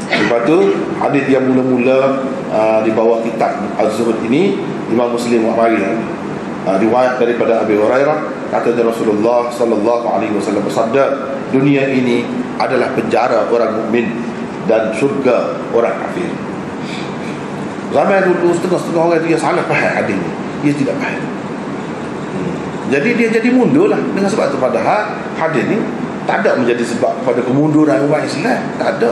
Lepas tu hadis yang mula-mula di bawah kitab Az-Zuhud ini, Imam Muslim mari riwayat daripada Abi Hurairah, kata Rasulullah sallallahu alaihi wasallam bersabda, dunia ini adalah penjara orang mukmin dan syurga orang kafir. Zaman dulu setengah-setengah orang itu yang salah faham hadis ni, dia tidak faham. Jadi dia jadi mundur lah dengan sebab itu. Padahal hadis ni tak ada menjadi sebab kepada kemunduran umat Islam, tak ada.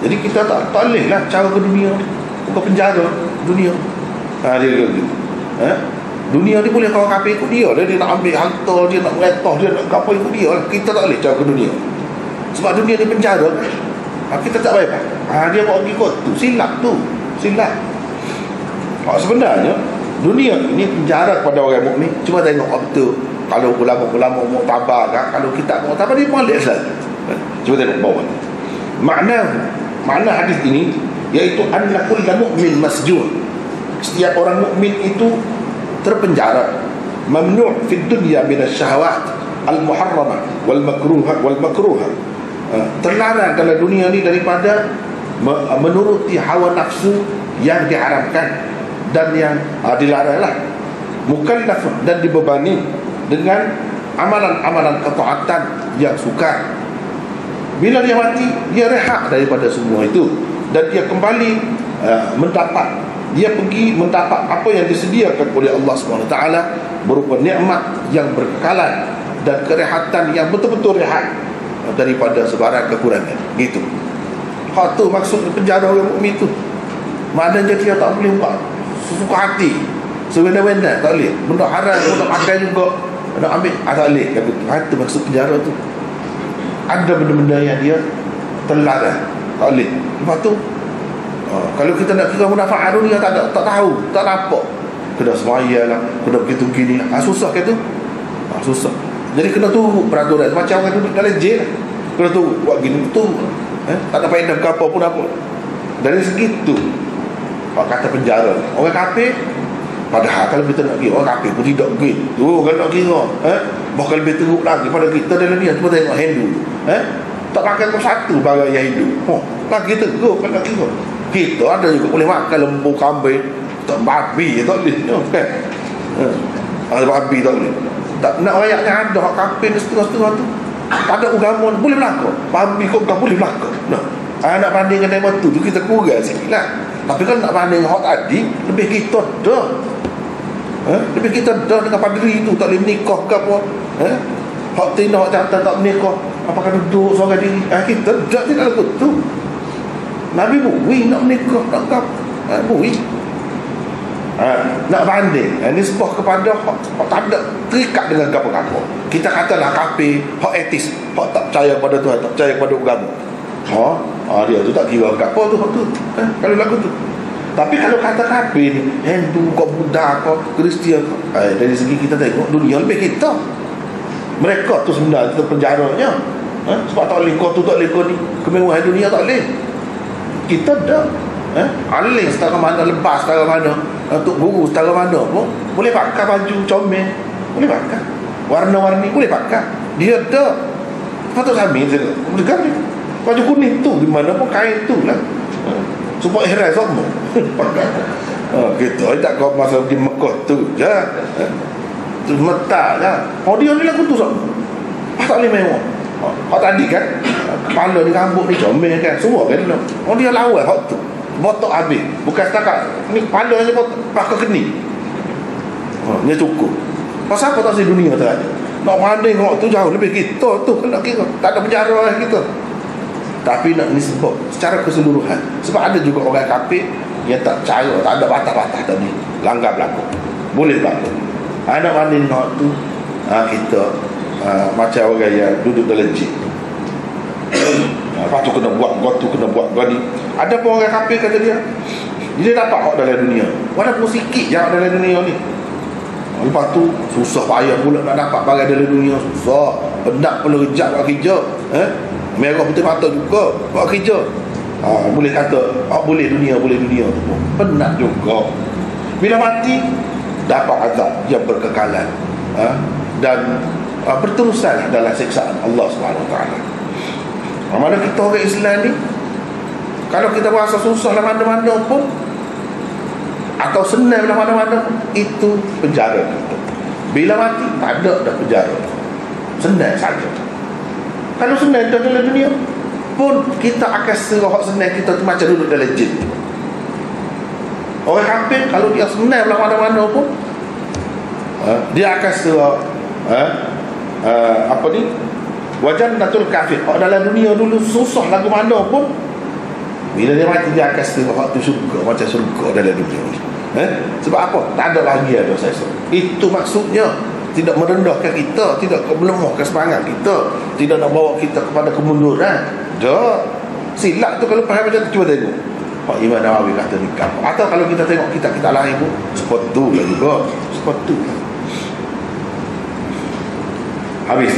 Jadi kita tak boleh lah cara ke dunia ni, bukan penjara dunia. Dia gitu. Dunia ni boleh kawan kafir ikut dia, dia nak ambil hantar, dia nak meretah, dia nak apa ikut dia lah. Kita tak boleh cara ke dunia, sebab dunia ni penjara. Kita tak baik. Dia bawa pergi kot tu, silap tu, silap. Sebenarnya dunia ini penjara kepada orang mukmin. Cuma tengok waktu kalau ulama-ulama muktabar kan, kalau kita muktabar dia molek saja. Cuba tengok bawah ni. Makna hadis ini iaitu anna kullu mu'min masjun. Setiap orang mukmin itu terpenjara, mamnu' fid dunya min asy-syahawat al-muharramah wal makruha. Terlarang dalam dunia ni daripada menuruti hawa nafsu yang diharamkan dan yang dilaranglah, mukallaf dan dibebani dengan amalan-amalan ketaatan yang sukar. Bila dia mati, dia rehat daripada semua itu dan dia kembali dia pergi mendapat apa yang disediakan oleh Allah SWT berupa nikmat yang berkekalan dan kerehatan yang betul-betul rehat daripada sebarang kekurangan. Gitu. Hak tu maksud penjara orang mukmin tu. Maknanya dia tak boleh buat sesuka hati, sewena-wena, tak boleh. Benda haram nak pakai juga, nak ambil, tak boleh. Itu maksud penjara tu. Ada benda-benda yang dia terlarang, tak boleh. Lepas tu kalau kita nak kira manfaat dunia, tak tahu, tak nampak, kena semaya lah, kena begitu gini, susah ke tu? Susah. Jadi kena tunggu peraturan. Macam orang duduk dalam jail lah, kena tunggu buat gini, tunggu. Tak ada faedah ke apa pun apa. Dari segitu kata penjara orang kafir. Padahal kalau kita nak kira orang kafir pun tidak pergi tu, kalau nak kira bahkan lebih teruk lagi pada kita dalam dunia. Cuba tengok Hindu, tak pakai kau satu barang yang Hindu, lagi teruk kalau nak kira. Kita ada juga boleh makan lembu, kambing, tak babi, tak boleh kan? Ada babi tak boleh. Tak nak rayaknya ada hak kafir setengah-setengah tu, tak ada agama boleh berlaku. Babi kau bukan boleh berlaku. Nak bandingkan dengan tu kita kurang sikit lah. Tapi kan nak banding hak tadi, lebih kita dah, lebih kita dah dengan padri tu, tak boleh menikah ke apa. Hak tina, hak jantan tak menikah, apakah duduk seorang diri. Kita dah tidak lagu tu. Nabi buih nak menikah, nak kap, buih. Nak banding, nisbah kepada hak tak ada terikat dengan apa-apa. Kita katalah kafir, hak etis, hak tak percaya pada Tuhan, tak percaya pada agama. Dia tu tak kira apa tu, hak tu. Kalau lagu tu. Tapi kalau kata kafir ni, Hindu kau, Buddha kau, Kristian kau, dari segi kita tengok dunia lebih kita. Mereka tu sebenarnya penjaranya. Sebab tak boleh kau tu, tak boleh kau ni, kemewahan dunia tak boleh. Kita dah aling setara mana, lepas setara mana, untuk guru setara mana pun boleh pakai baju comel, boleh pakai warna-warni, boleh pakai. Dia dah patut kami tengok baju kuning tu di mana pun, kain tu lah supaya ihram semua pakai. Kita tak kau masa di Mekah tu je, tu meta lah. Dia ni lagu tu semua tak boleh mewah. Tadi kan kepala ni, rambut ni comel kan, semua kan dia lawan hak tu, botok habis. Bukan setakat ni kepala je botok, pakai kening, dia cukup. Pasal apa tak si dunia tu ada. Nak banding hak tu jauh lebih kita tu, nak kira tak ada penjara kita. Tapi nak nisbah secara keseluruhan, sebab ada juga orang kafir yang tak percaya, tak ada batas-batas tadi, langgar berlaku, boleh berlaku. Nak banding hak tu, kita macam orang yang duduk dalam jin. Lepas tu kena buat gua tu, kena buat gua ni. Ada pun orang kafir kata dia dapat hak dalam dunia, walaupun sikit je hak dalam dunia ni. Lepas tu susah payah pula nak dapat barang dalam dunia, susah. Penat pula rejak buat kerja, merah putih mata juga buat kerja. Boleh kata boleh dunia tu pun penat juga. Bila mati dapat azab yang berkekalan, dan berterusan dalam siksaan Allah SWT. Mana kita orang Islam ni Kalau kita rasa susah lah mana-mana pun, atau senang lah mana-mana pun, itu penjara kita. Bila mati, tak ada dah penjara, senang saja. Kalau senang dalam dunia pun, kita akan serah senang kita tu macam duduk dalam jin. Orang kafir, kalau dia senang lah mana-mana pun, dia akan serah apa ni, wajan natul kafir. Kalau dalam dunia dulu susah lagu mana pun, bila dia mati dia akan serah waktu surga, macam surga dalam dunia ni. Sebab apa? Tak ada lagi ada saya. Itu maksudnya. Tidak merendahkan kita, tidak melemahkan semangat kita, tidak nak bawa kita kepada kemunduran. Dah. Silap tu kalau faham macam tu, cuba tengok Pak Imam Nawawi kata nikah. Atau kalau kita tengok kita lain pun seperti tu lah juga. Seperti tu. Habis.